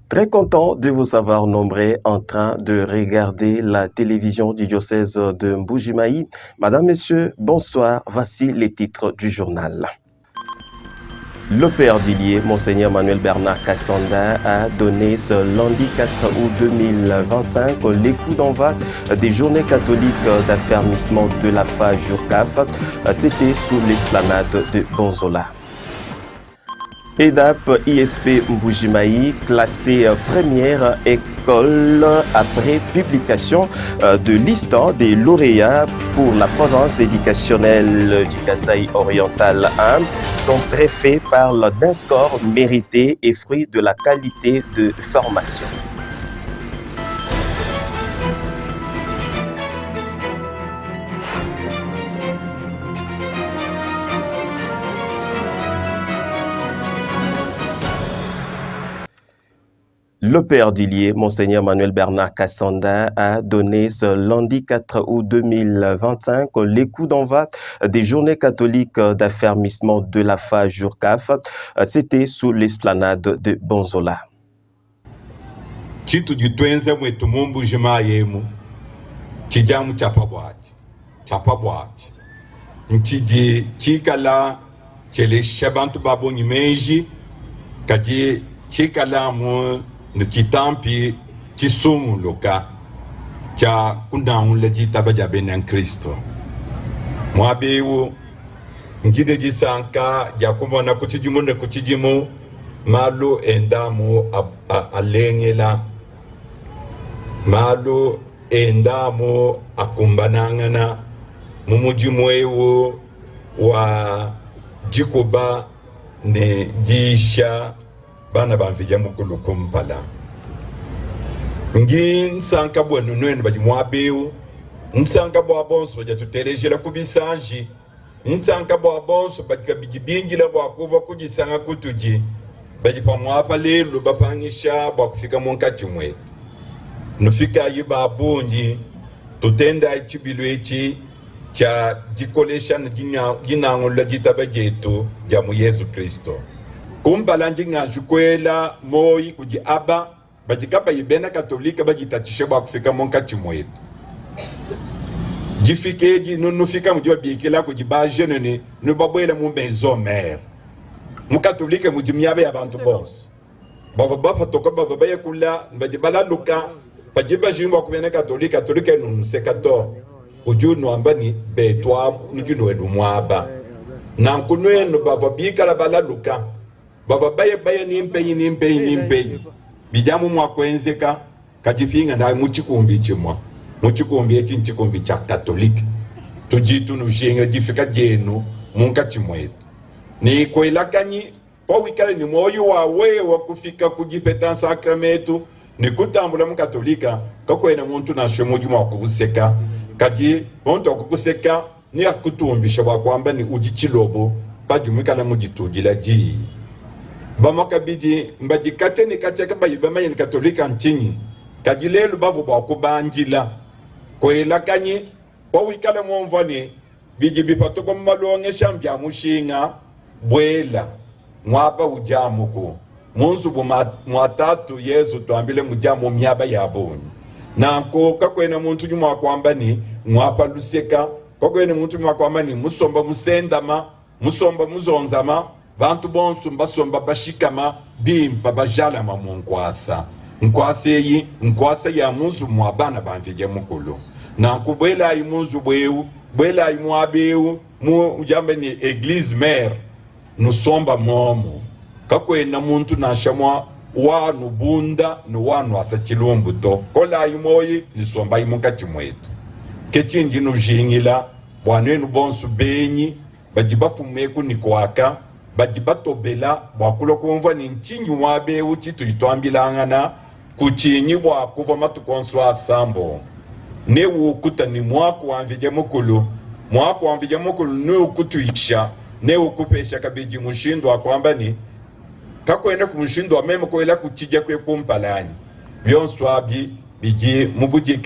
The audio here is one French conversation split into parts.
Très content de vous avoir nombreux en train de regarder la télévision du diocèse de Mbuji-Mayi. Madame, Messieurs, bonsoir. Voici les titres du journal. Le père d'Ilié, Monseigneur Manuel Bernard Kassanda, a donné ce lundi 4 août 2025 les coups d'envoi des journées catholiques d'affermissement de la phase Jourcaf. C'était sous l'esplanade de Bonzola. EDAP ISP Mbuji-Mayi, classée première école après publication de liste des lauréats pour la province éducationnelle du Kasaï oriental 1. Son préfet parle d'un score mérité et fruit de la qualité de formation. Le père d'Ilié, Monseigneur Manuel Bernard Kassanda, a donné ce lundi 4 août 2025 les coups d'envoi des journées catholiques d'affermissement de la phase Jourcaf. C'était sous l'esplanade de Bonzola. Chitu jitwenze mwetu Mbuji-Mayi emu chijamu chapabwachi nchiji chikala chele shabantu babu nyimeji kaji chikala mu nchitampi chisumu loka cha kundaunle jitaba jabenen Kristo mwabiwu ngide jisanka jakumona kuchijimu kuchijimu malu endamu alengela malu endamu akumbanangana mumujimwewu wa jikuba ne jisha bana banvija mukulu kumpala ngi nsanka bwenu nwenu bajimwabiwu nsanka bwa bonso bajatutelejela kubisanji nsanka bwa bonso bajikabijibingila bwakuva kujisanga kutuji bajipamwapa lelo bapangisha bwakufika munkati mwe nufika yibabunji tutenda ichibilo ichi cha jikolesha jinangulla jitaba jetu jamu Yesu Kristo kumbala njinganjukwela moyi kuji aba bajikapa yibena katolika bajitachishe bwakufika munkati mwetu jifikeji nufika mujiba bikila kujibajenene nubabwela mumbezo mer mukatolika mujimyabe abantu bose baba toka baba bayekula bajibala luka bajiba jimba kubena katolika nusekato ujuno ambani betwa nigino edumwaba nankunwe no baba bikala bala luka baba baye nimpenyi bijamu mwakwenzeka kajipinga na muchikumbi chimwa muchikumbi echi nchikumbi cha katolika tujitu nushinga jifika jenu munkati mwetu ni kwelakanyi kwa wikale ni moyo wawe wa kufika kujipeta sakramentu ni kutambula mukatolika kakwena muntu nashomuji mwakubuseka kaji muntu wakukuseka ni akutumbisha wakwamba ni ujichilobo bajumikana mujitujila ji bamakabiji mbajikate ni kacheka bayibamaye ni katolika nchinyi kaji lelu bavu bakubanjila kwelakanyi kwa wikale mwomvani biji bipatoko mmalonge shambya mushinga bwela mwaba ujamuku munzu mwatatu Yesu tuambile mujamu myaba yabonyi nanko kakwena muntu nyuma kwamba ni mwapa luseka kakwena muntu nyuma kwamba ni musomba musendama musomba muzonzama bantu bonsu mbasomba bashikama bimpa bajalama munkwasa nkwasa ya munzu mwabana banvije mukulu nanko bwela ayi munzu bwela ayi mwabewu mu ujambe ni eglise mère nusomba momo kakwena muntu nashamwa wanu bunda ni wanu asa chilumbu to kola yumoyi nisomba imunkati mwetu kechinji nujingila bwanenu bonsu benyi bajibafumeku nikwaka bajibatobela bwakulo kumva ni nchinyi wabewu chitu itwambilangana kuchinyi bwakuva matukonsu asambo ne wukuta ni mwaku wanvije mukulu ni ukutuisha ne ukupesha kabiji mushindo akwamba ni kakwenda kumushindo wa meme kwela kuchija kwe kumpalani byonswabi biji mubuji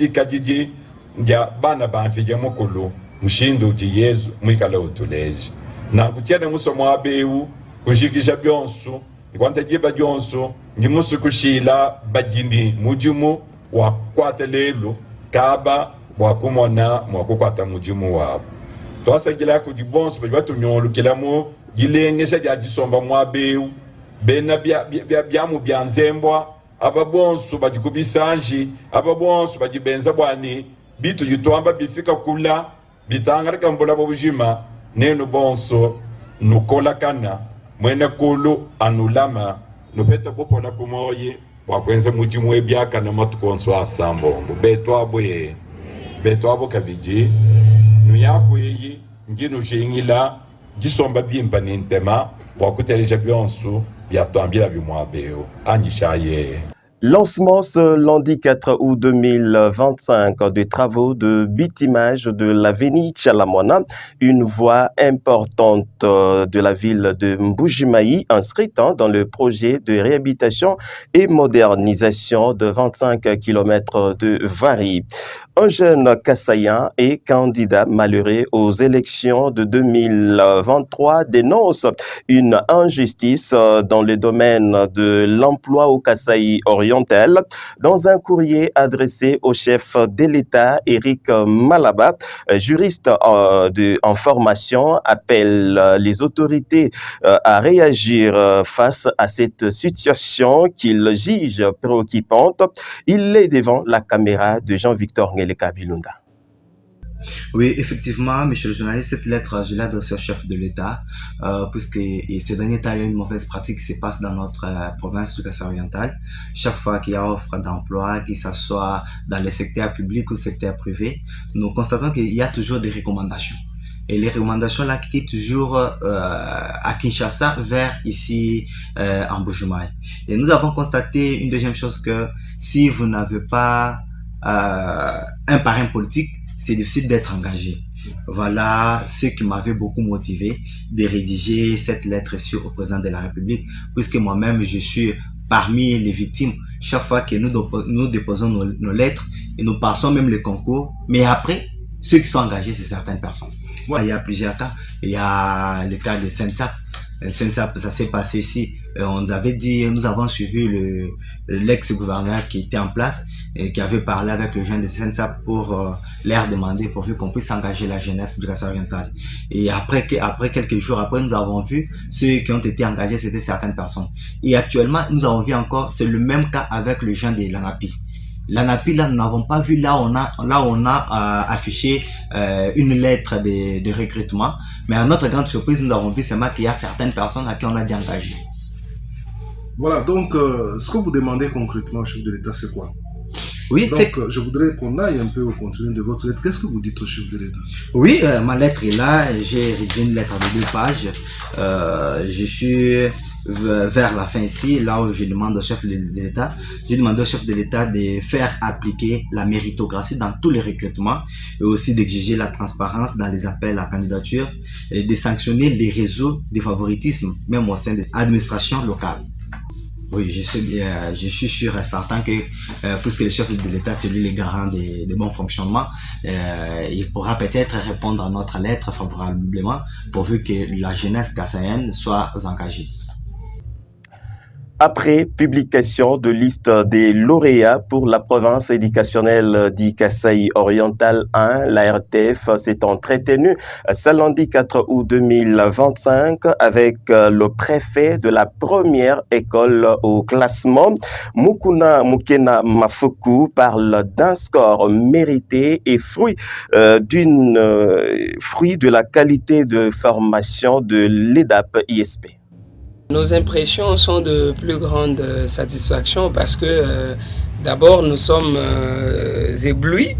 kajiji ndia bana banfije mukulu mushindo uji Yesu mwikala utuleji na kuchene muso mwabewu kushikisha byonsu ngwanta jiba jonso njimusu kushila bajindi mujimu wa kwata lelo kaba wakumona mwakukwata mujimu wabo twasagila ku dibonso batu nyolu kelamo gilengesha ja jisomba mwabeu bena byamu byanzembwa ababonso bajikubisanji ababonso bajibenza bwani bitu yitwamba bifika kula bitangarika mbola bobujima neno bonso nukola kana mwene kulu anulama nupeta kupola kumoye wakwenze mujimu webyaka na matukonso asambombo betwabo kabiji nuyakweye ngino jingila jisomba bimba nintema wakutereja byonsu byatwambira bimwabeo anjishaye. Lancement ce lundi 4 août 2025 des travaux de bitumage de l'avenue Tchalamona, une voie importante de la ville de Mbujimayi, inscrite dans le projet de réhabilitation et modernisation de 25 km de Vari. Un jeune Kassaïen et candidat malheureux aux élections de 2023 dénonce une injustice dans le domaine de l'emploi au Kasaï oriental. Dans un courrier adressé au chef de l'État, Éric Malaba, juriste en formation, appelle les autorités à réagir face à cette situation qu'il juge préoccupante. Il est devant la caméra de Jean-Victor Ngeleka Bilunda. Oui, effectivement, monsieur le journaliste, cette lettre, je l'ai adressée au chef de l'État, puisque ces derniers temps, il y a une mauvaise pratique qui se passe dans notre province du Kasaï oriental. Chaque fois qu'il y a offre d'emploi, que ce soit dans le secteur public ou le secteur privé, nous constatons qu'il y a toujours des recommandations. Et les recommandations là qui quittent toujours à Kinshasa vers ici en Mbujimayi. Et nous avons constaté une deuxième chose, que si vous n'avez pas un parrain politique, c'est difficile d'être engagé. Voilà ce qui m'avait beaucoup motivé de rédiger cette lettre au président de la République, puisque moi-même je suis parmi les victimes. Chaque fois que nous déposons nos lettres, et nous passons même les concours, mais après, ceux qui sont engagés, c'est certaines personnes. Voilà, il y a plusieurs cas. Il y a le cas de Sensap. Sensap, ça s'est passé ici. On nous avait dit, nous avons suivi l'ex-gouverneur qui était en place et qui avait parlé avec le jeune de Sensap pour leur demander pourvu qu'on puisse engager la jeunesse du Kasaï oriental. Et après quelques jours après, nous avons vu ceux qui ont été engagés, c'était certaines personnes. Et actuellement, nous avons vu encore, c'est le même cas avec le jeune de l'ANAPI. L'ANAPI, là, nous n'avons pas vu, là on a affiché une lettre de recrutement, mais à notre grande surprise, nous avons vu seulement qu'il y a certaines personnes à qui on a dit engager. Voilà, donc ce que vous demandez concrètement au chef de l'État, c'est quoi? Oui, donc, je voudrais qu'on aille un peu au contenu de votre lettre. Qu'est-ce que vous dites au chef de l'État? Oui, ma lettre est là. J'ai rédigé une lettre de 2 pages. Je suis vers la fin ici, là où je demande au chef de l'État, j'ai demandé au chef de l'État de faire appliquer la méritocratie dans tous les recrutements et aussi d'exiger la transparence dans les appels à candidature et de sanctionner les réseaux de favoritisme, même au sein de l'administration locale. Oui, je suis sûr et certain que, puisque le chef de l'État, c'est lui le garant de bon fonctionnement, il pourra peut-être répondre à notre lettre favorablement, pourvu que la jeunesse kassaïenne soit engagée. Après publication de liste des lauréats pour la province éducationnelle du Kasaï oriental 1, la RTF s'est entretenue ce lundi 4 août 2025 avec le préfet de la première école au classement. Mukena Mafuku parle d'un score mérité et fruit de la qualité de formation de l'EDAP-ISP. Nos impressions sont de plus grande satisfaction parce que d'abord nous sommes éblouis.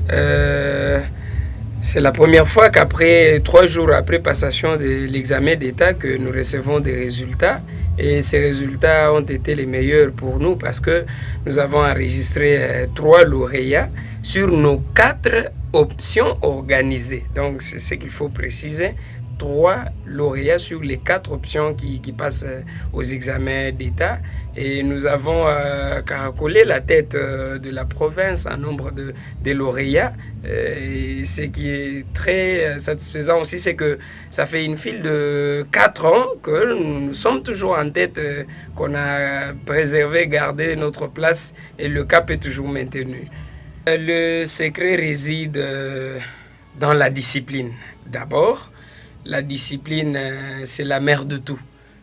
C'est la première fois qu'après 3 jours après passation de l'examen d'État que nous recevons des résultats. Et ces résultats ont été les meilleurs pour nous parce que nous avons enregistré 3 lauréats sur nos 4 options organisées. Donc c'est ce qu'il faut préciser. 3 lauréats sur les 4 options qui passent aux examens d'État. Et nous avons caracolé la tête de la province en nombre de lauréats. Et ce qui est très satisfaisant aussi, c'est que ça fait une file de 4 ans que nous sommes toujours en tête, qu'on a préservé, gardé notre place et le cap est toujours maintenu. Le secret réside dans la discipline. D'abord, la discipline, c'est la mère de tout.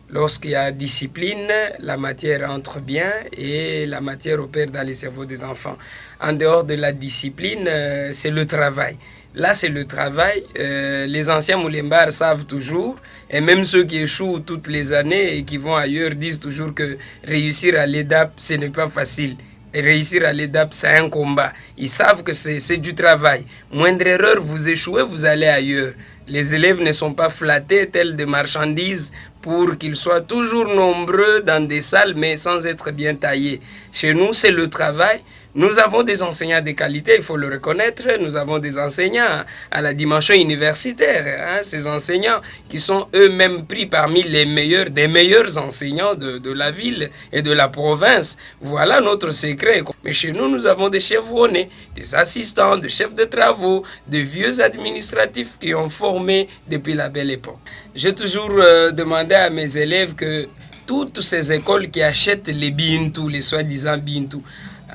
Lorsqu'il y a discipline, la matière entre bien et la matière opère dans les cerveaux des enfants. En dehors de la discipline, c'est le travail. Là, c'est le travail. Les anciens Moulembar savent toujours, et même ceux qui échouent toutes les années et qui vont ailleurs disent toujours que réussir à l'EDAP, ce n'est pas facile. Et réussir à l'EDAP, c'est un combat. Ils savent que c'est du travail. Moindre erreur, vous échouez, vous allez ailleurs. Les élèves ne sont pas flattés tels des marchandises pour qu'ils soient toujours nombreux dans des salles, mais sans être bien taillés. Chez nous, c'est le travail. Nous avons des enseignants de qualité, il faut le reconnaître. Nous avons des enseignants à la dimension universitaire. Ces enseignants qui sont eux-mêmes pris parmi les meilleurs, des meilleurs enseignants de la ville et de la province. Voilà notre secret. Mais chez nous, nous avons des chevronnés, des assistants, des chefs de travaux, des vieux administratifs qui ont formé depuis la belle époque. J'ai toujours demandé à mes élèves que toutes ces écoles qui achètent les bintou, les soi-disant bintou,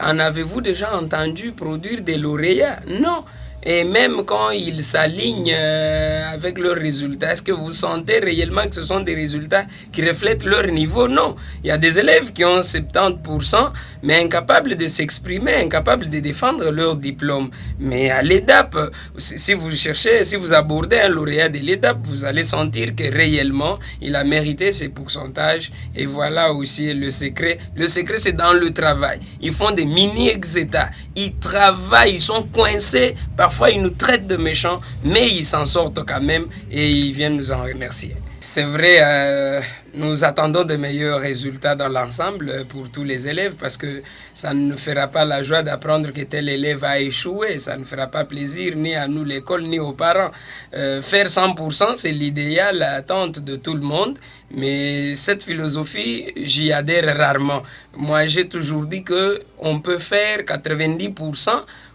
en avez-vous déjà entendu produire des lauréats? Non. Et même quand ils s'alignent avec leurs résultats, est-ce que vous sentez réellement que ce sont des résultats qui reflètent leur niveau? Non. Il y a des élèves qui ont 70%, mais incapables de s'exprimer, incapables de défendre leur diplôme. Mais à l'EDAP, si vous cherchez, si vous abordez un lauréat de l'EDAP, vous allez sentir que réellement, il a mérité ses pourcentages. Et voilà aussi le secret. Le secret, c'est dans le travail. Ils font des mini-exétats. Ils travaillent, ils sont coincés. Parfois, ils nous traitent de méchants, mais ils s'en sortent quand même et ils viennent nous en remercier. C'est vrai, nous attendons de meilleurs résultats dans l'ensemble pour tous les élèves parce que ça ne nous fera pas la joie d'apprendre que tel élève a échoué. Ça ne fera pas plaisir ni à nous, l'école, ni aux parents. Faire 100%, c'est l'idéal, l'attente de tout le monde. Mais cette philosophie, j'y adhère rarement. Moi, j'ai toujours dit qu'on peut faire 90%,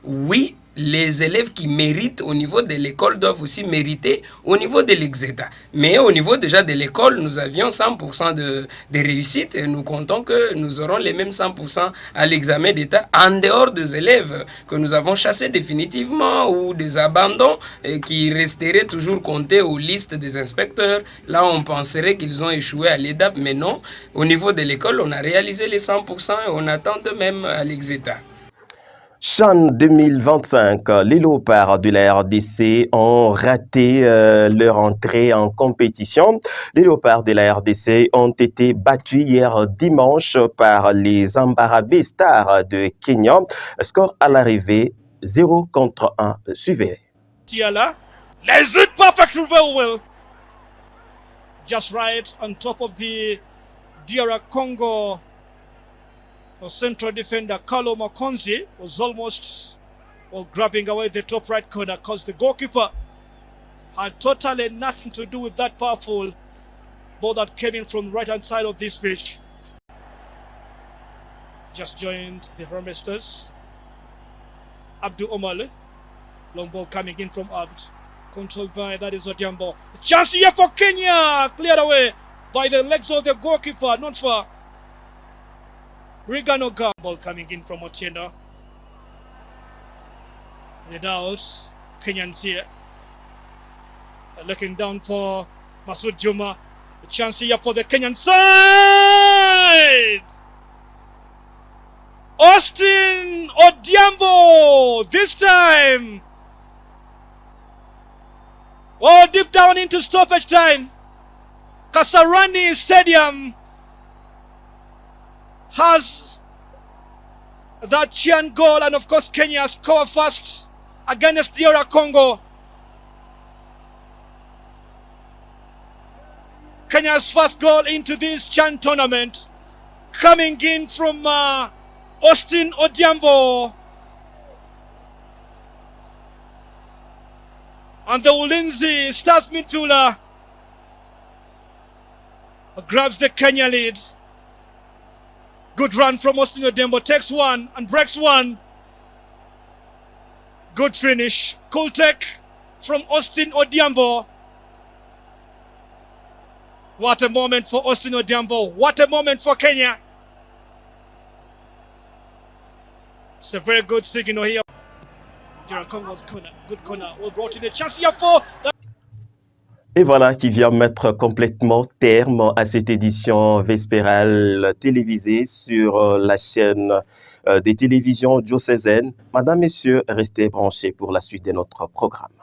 oui. Les élèves qui méritent au niveau de l'école doivent aussi mériter au niveau de l'exéta. Mais au niveau déjà de l'école, nous avions 100% de réussite et nous comptons que nous aurons les mêmes 100% à l'examen d'État en dehors des élèves que nous avons chassés définitivement ou des abandons qui resteraient toujours comptés aux listes des inspecteurs. Là, on penserait qu'ils ont échoué à l'EDAP, mais non. Au niveau de l'école, on a réalisé les 100% et on attend de même à l'exéta. CHAN 2025, les léopards de la RDC ont raté leur entrée en compétition. Les léopards de la RDC ont été battus hier dimanche par les Ambarabé Stars de Kenya. Score à l'arrivée 0-1. Suivez. Les it perfectly well. Just right on top of the DR Congo. The central defender Carlo Makonzi was almost grabbing away the top right corner because the goalkeeper had totally nothing to do with that powerful ball that came in from the right hand side of this pitch. Just joined the Romesters. Abdul Omale. Long ball coming in from Abd. Controlled by that is Odiambo. Chance here for Kenya! Cleared away by the legs of the goalkeeper, not far. Riganoga ball coming in from Otieno. Without Kenyans here. Looking down for Masoud Juma. A chance here for the Kenyan side! Austin Odiambo! This time! Oh, deep down into stoppage time. Kasarani Stadium has that Chian goal, and of course Kenya score first against DR Congo. Kenya's first goal into this Chan tournament coming in from Austin Odiambo. And the Ulinzi Stars midfielder grabs the Kenya lead. Good run from Austin Odembo, takes one and breaks one. Good finish. Cool take from Austin Odhiambo. What a moment for Austin Odhiambo. What a moment for Kenya. It's a very good signal here. DR Congo's corner. Good corner. We brought in a chance here for... Et voilà qui vient mettre complètement terme à cette édition vespérale télévisée sur la chaîne des télévisions diocésaines. Madame, Messieurs, restez branchés pour la suite de notre programme.